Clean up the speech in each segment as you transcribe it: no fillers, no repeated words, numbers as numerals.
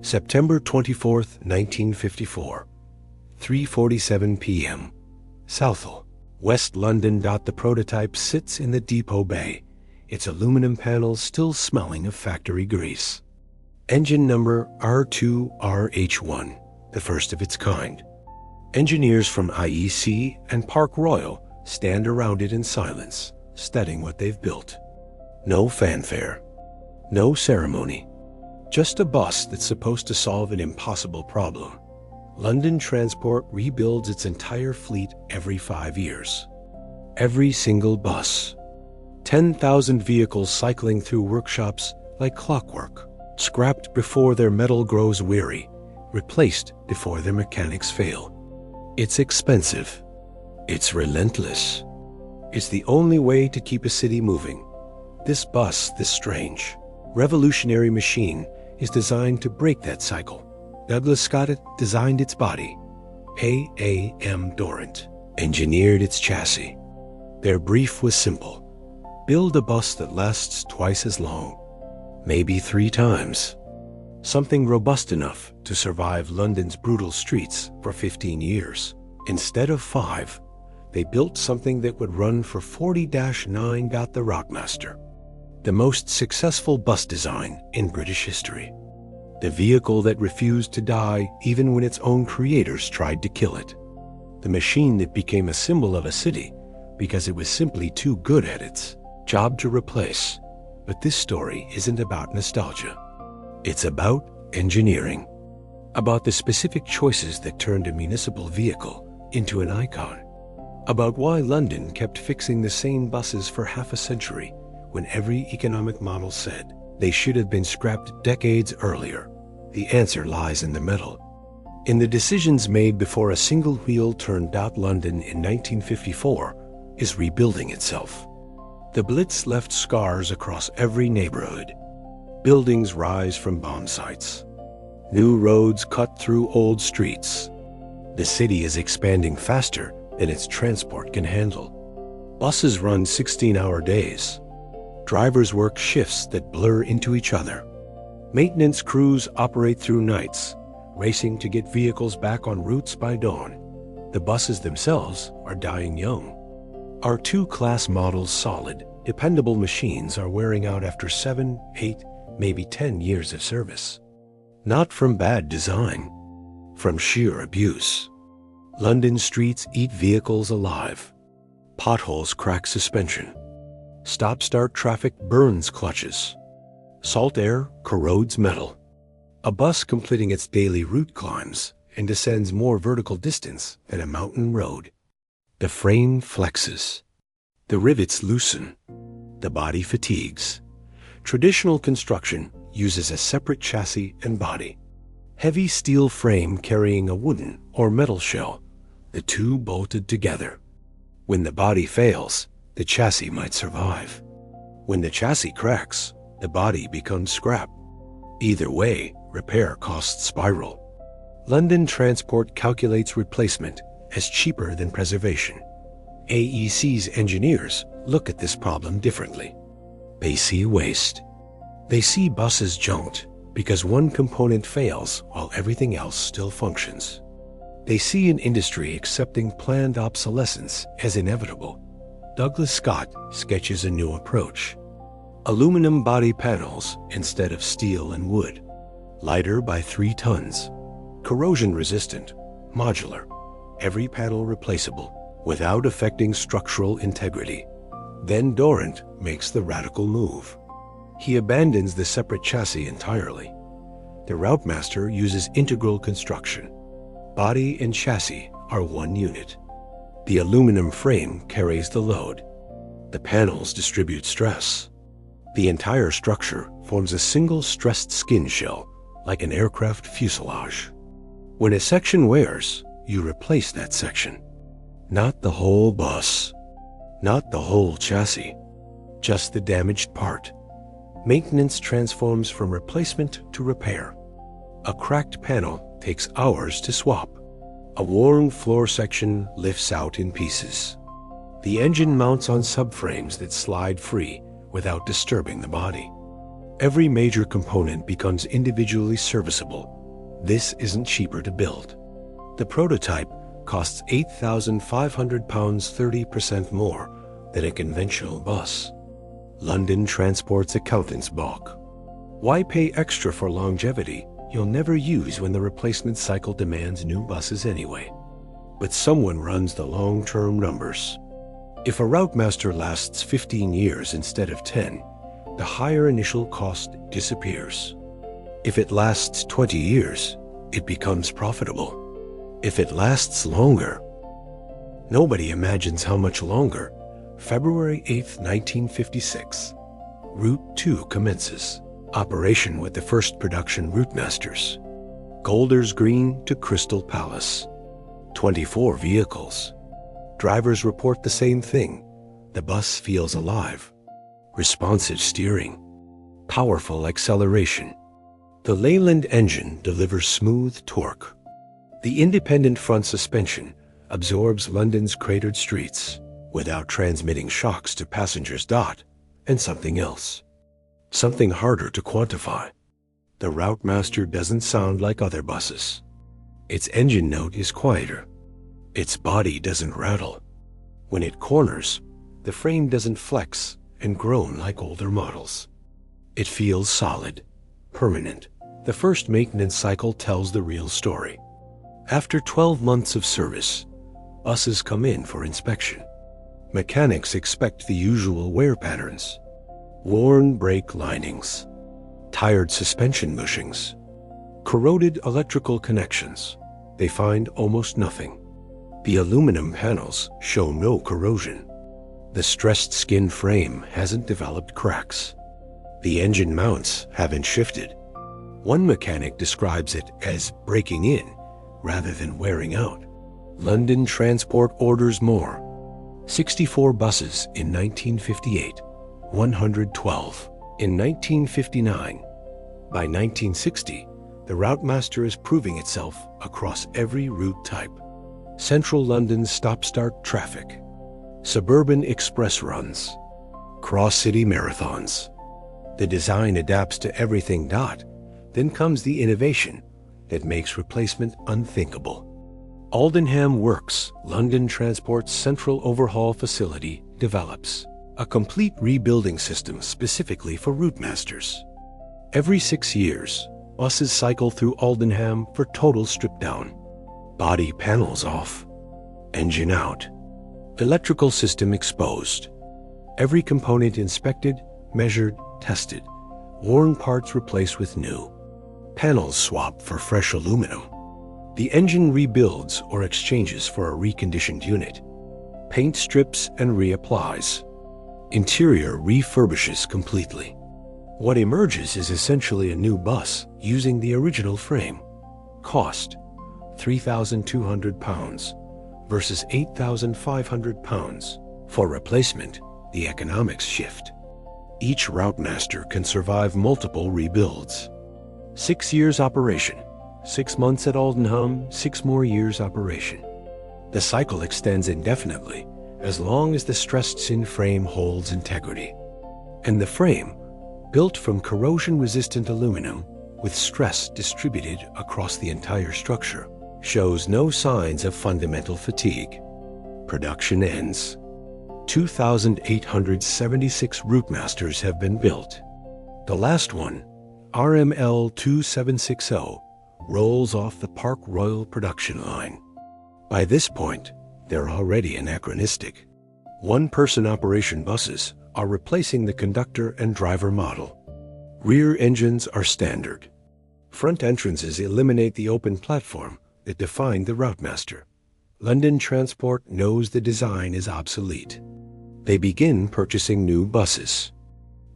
September 24th, 1954, 3:47 p.m. Southall, West London. The prototype sits in the depot bay, its aluminum panels still smelling of factory grease. Engine number R2RH1, the first of its kind. Engineers from AEC and Park Royal stand around it in silence, studying what they've built. No fanfare, no ceremony, just a bus that's supposed to solve an impossible problem. London Transport rebuilds its entire fleet every 5 years. Every single bus. 10,000 vehicles cycling through workshops like clockwork, scrapped before their metal grows weary, replaced before their mechanics fail. It's expensive. It's relentless. It's the only way to keep a city moving. This bus, this strange, revolutionary machine, is designed to break that cycle. Douglas Scott designed its body. A.M. Dorrant engineered its chassis. Their brief was simple. Build a bus that lasts twice as long, maybe 3 times. Something robust enough to survive London's brutal streets for 15 years. Instead of 5, they built something that would run for 40-9. The Routemaster, the most successful bus design in British history. The vehicle that refused to die even when its own creators tried to kill it. The machine that became a symbol of a city because it was simply too good at its job to replace. But this story isn't about nostalgia. It's about engineering. About the specific choices that turned a municipal vehicle into an icon. About why London kept fixing the same buses for half a century when every economic model said they should have been scrapped decades earlier. The answer lies in the metal. In the decisions made before a single wheel turned London in 1954 is rebuilding itself. The Blitz left scars across every neighborhood. Buildings rise from bomb sites. New roads cut through old streets. The city is expanding faster than its transport can handle. Buses run 16-hour days. Drivers work shifts that blur into each other. Maintenance crews operate through nights, racing to get vehicles back on routes by dawn. The buses themselves are dying young. Our 2-class models, solid, dependable machines, are wearing out after 7, 8, maybe 10 years of service. Not from bad design, from sheer abuse. London streets eat vehicles alive. Potholes crack suspension. Stop-start traffic burns clutches. Salt air corrodes metal. A bus completing its daily route climbs and descends more vertical distance than a mountain road. The frame flexes. The rivets loosen. The body fatigues. Traditional construction uses a separate chassis and body. Heavy steel frame carrying a wooden or metal shell, the two bolted together. When the body fails, the chassis might survive. When the chassis cracks, the body becomes scrap. Either way, repair costs spiral. London Transport calculates replacement as cheaper than preservation. AEC's engineers look at this problem differently. They see waste. They see buses junked because one component fails while everything else still functions. They see an industry accepting planned obsolescence as inevitable. Douglas Scott sketches a new approach. Aluminum body panels instead of steel and wood. Lighter by 3 tons. Corrosion resistant, modular. Every panel replaceable without affecting structural integrity. Then Dorrant makes the radical move. He abandons the separate chassis entirely. The Routemaster uses integral construction. Body and chassis are one unit. The aluminum frame carries the load. The panels distribute stress. The entire structure forms a single stressed skin shell, like an aircraft fuselage. When a section wears, you replace that section. Not the whole bus. Not the whole chassis. Just the damaged part. Maintenance transforms from replacement to repair. A cracked panel takes hours to swap. A worn floor section lifts out in pieces. The engine mounts on subframes that slide free without disturbing the body. Every major component becomes individually serviceable. This isn't cheaper to build. The prototype costs £8,500, 30% more than a conventional bus. London transports accountants balk. Why pay extra for longevity you'll never use when the replacement cycle demands new buses anyway? But someone runs the long-term numbers. If a Routemaster lasts 15 years instead of 10, the higher initial cost disappears. If it lasts 20 years, it becomes profitable. If it lasts longer, nobody imagines how much longer. February 8, 1956. Route 2 commences. Operation with the first production Routemasters. Golders Green to Crystal Palace. 24 vehicles. Drivers report the same thing. The bus feels alive. Responsive steering. Powerful acceleration. The Leyland engine delivers smooth torque. The independent front suspension absorbs London's cratered streets without transmitting shocks to passengers. And something else. Something harder to quantify. The Routemaster doesn't sound like other buses. Its engine note is quieter. Its body doesn't rattle. When it corners, the frame doesn't flex and groan like older models. It feels solid, permanent. The first maintenance cycle tells the real story. After 12 months of service, buses come in for inspection. Mechanics expect the usual wear patterns. Worn brake linings, tired suspension bushings, corroded electrical connections. They find almost nothing. The aluminum panels show no corrosion. The stressed skin frame hasn't developed cracks. The engine mounts haven't shifted. One mechanic describes it as breaking in rather than wearing out. London Transport orders more. 64 buses in 1958, 112 in 1959. By 1960, the Routemaster is proving itself across every route type. Central London stop-start traffic, suburban express runs, cross-city marathons. The design adapts to everything. Then comes the innovation that makes replacement unthinkable. Aldenham Works, London Transport's central overhaul facility, develops a complete rebuilding system specifically for Routemasters. Every 6 years, buses cycle through Aldenham for total strip-down. Body panels off, engine out, electrical system exposed. Every component inspected, measured, tested. Worn parts replaced with new. Panels swapped for fresh aluminum. The engine rebuilds or exchanges for a reconditioned unit. Paint strips and reapplies. Interior refurbishes completely. What emerges is essentially a new bus using the original frame. Cost: £3,200 versus £8,500. For replacement, the economics shift. Each Routemaster can survive multiple rebuilds. 6 years operation, 6 months at Aldenham, 6 more years operation. The cycle extends indefinitely, as long as the stressed skin frame holds integrity. And the frame, built from corrosion-resistant aluminum with stress distributed across the entire structure, shows no signs of fundamental fatigue. Production ends. 2,876 Routemasters have been built. The last one, RML 2760, rolls off the Park Royal production line. By this point, they're already anachronistic. One-person operation buses are replacing the conductor and driver model. Rear engines are standard. Front entrances eliminate the open platform that defined the Routemaster. London Transport knows the design is obsolete. They begin purchasing new buses.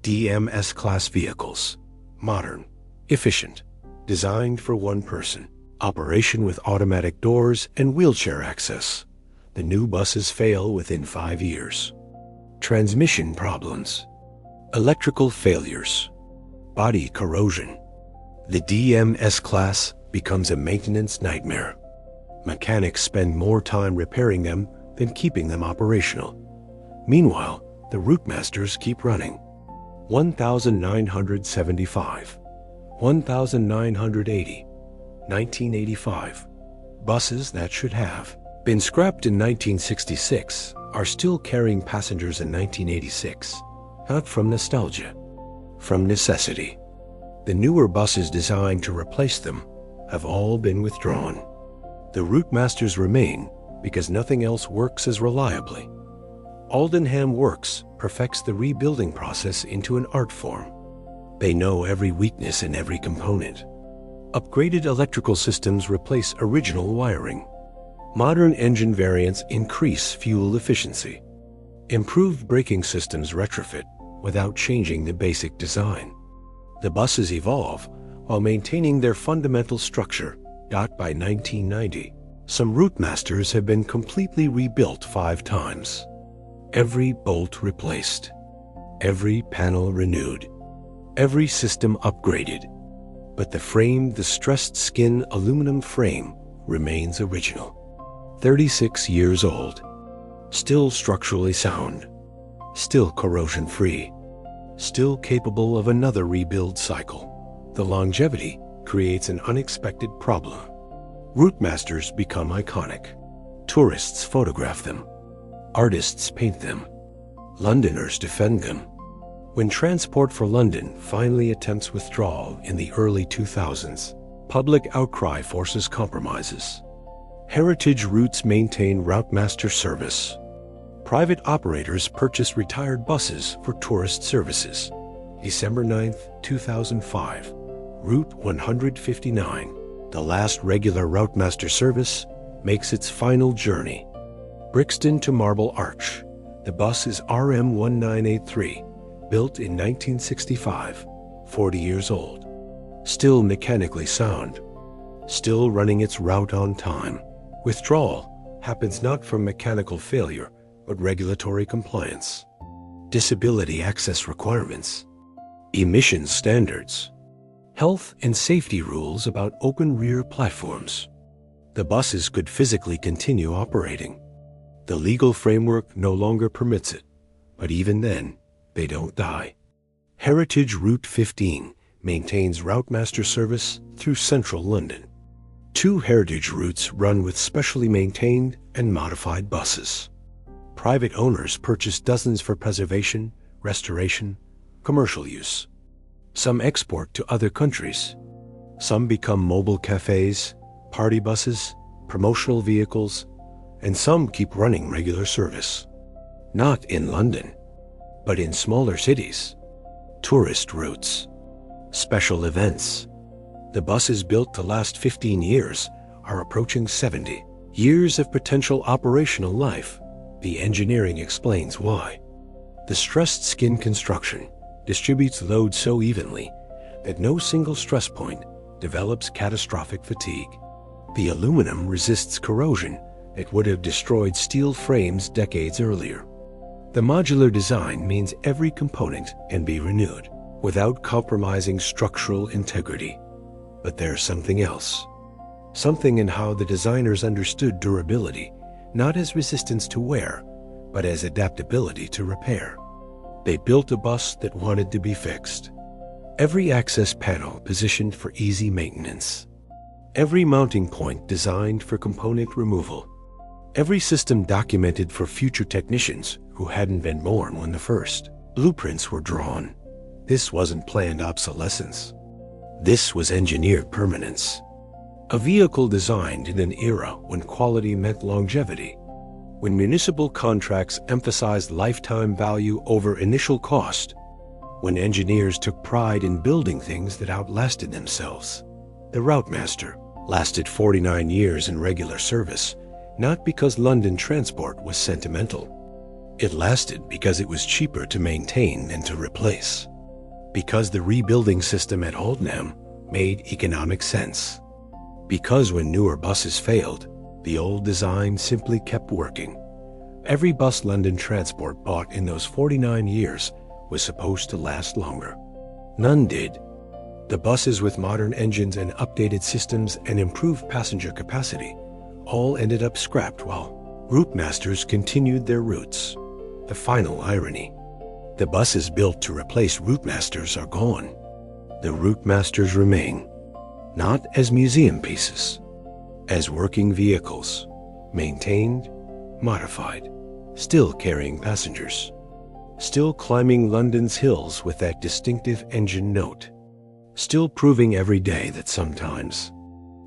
DMS class vehicles. Modern, efficient, designed for one person. Operation with automatic doors and wheelchair access. The new buses fail within 5 years. Transmission problems. Electrical failures. Body corrosion. The DMS class becomes a maintenance nightmare. Mechanics spend more time repairing them than keeping them operational. Meanwhile, the Routemasters keep running. 1975, 1980, 1985. Buses that should have been scrapped in 1966 are still carrying passengers in 1986, not from nostalgia, from necessity. The newer buses designed to replace them have all been withdrawn. The Routemasters remain because nothing else works as reliably. Aldenham Works perfects the rebuilding process into an art form. They know every weakness in every component. Upgraded electrical systems replace original wiring. Modern engine variants increase fuel efficiency. Improved braking systems retrofit without changing the basic design. The buses evolve while maintaining their fundamental structure. By 1990, some Routemasters have been completely rebuilt 5 times. Every bolt replaced, every panel renewed, every system upgraded. But the frame, the stressed skin aluminum frame, remains original. 36 years old, still structurally sound, still corrosion-free, still capable of another rebuild cycle. The longevity creates an unexpected problem. Routemasters become iconic. Tourists photograph them. Artists paint them. Londoners defend them. When Transport for London finally attempts withdrawal in the early 2000s, public outcry forces compromises. Heritage routes maintain Routemaster service. Private operators purchase retired buses for tourist services. December 9, 2005, Route 159, the last regular Routemaster service, makes its final journey. Brixton to Marble Arch. The bus is RM1983, built in 1965, 40 years old. Still mechanically sound. Still running its route on time. Withdrawal happens not from mechanical failure, but regulatory compliance. Disability access requirements. Emissions standards. Health and safety rules about open rear platforms. The buses could physically continue operating. The legal framework no longer permits it, but even then, they don't die. Heritage Route 15 maintains Routemaster service through central London. 2 heritage routes run with specially maintained and modified buses. Private owners purchase dozens for preservation, restoration, commercial use. Some export to other countries. Some become mobile cafes, party buses, promotional vehicles, and some keep running regular service. Not in London, but in smaller cities. Tourist routes. Special events. The buses built to last 15 years are approaching 70 years of potential operational life. The engineering explains why. The stressed skin construction distributes load so evenly that no single stress point develops catastrophic fatigue. The aluminum resists corrosion that would have destroyed steel frames decades earlier. The modular design means every component can be renewed without compromising structural integrity. But there's something else. Something in how the designers understood durability, not as resistance to wear, but as adaptability to repair. They built a bus that wanted to be fixed. Every access panel positioned for easy maintenance. Every mounting point designed for component removal. Every system documented for future technicians who hadn't been born when the first blueprints were drawn. This wasn't planned obsolescence. This was engineered permanence. A vehicle designed in an era when quality meant longevity, when municipal contracts emphasized lifetime value over initial cost, when engineers took pride in building things that outlasted themselves. The Routemaster lasted 49 years in regular service, not because London transport was sentimental. It lasted because it was cheaper to maintain than to replace. Because the rebuilding system at Aldenham made economic sense. Because when newer buses failed, the old design simply kept working. Every bus London Transport bought in those 49 years was supposed to last longer. None did. The buses with modern engines and updated systems and improved passenger capacity all ended up scrapped while Routemasters continued their routes. The final irony. The buses built to replace Routemasters are gone. The Routemasters remain, not as museum pieces, as working vehicles, maintained, modified, still carrying passengers, still climbing London's hills with that distinctive engine note, still proving every day that sometimes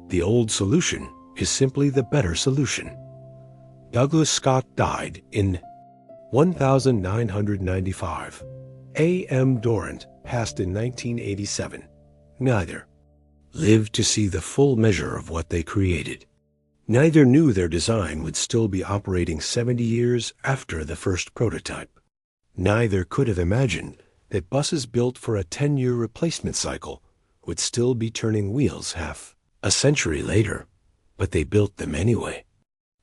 the old solution is simply the better solution. Douglas Scott died in 1995. A.M. Dorrant passed in 1987. Neither lived to see the full measure of what they created. Neither knew their design would still be operating 70 years after the first prototype. Neither could have imagined that buses built for a 10-year replacement cycle would still be turning wheels half a century later. But they built them anyway.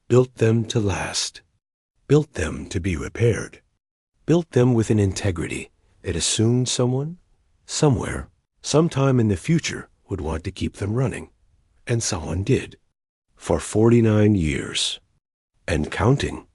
Built them to last. Built them to be repaired. Built them with an integrity that assumed someone, somewhere, sometime in the future would want to keep them running. And someone did. For 49 years. And counting.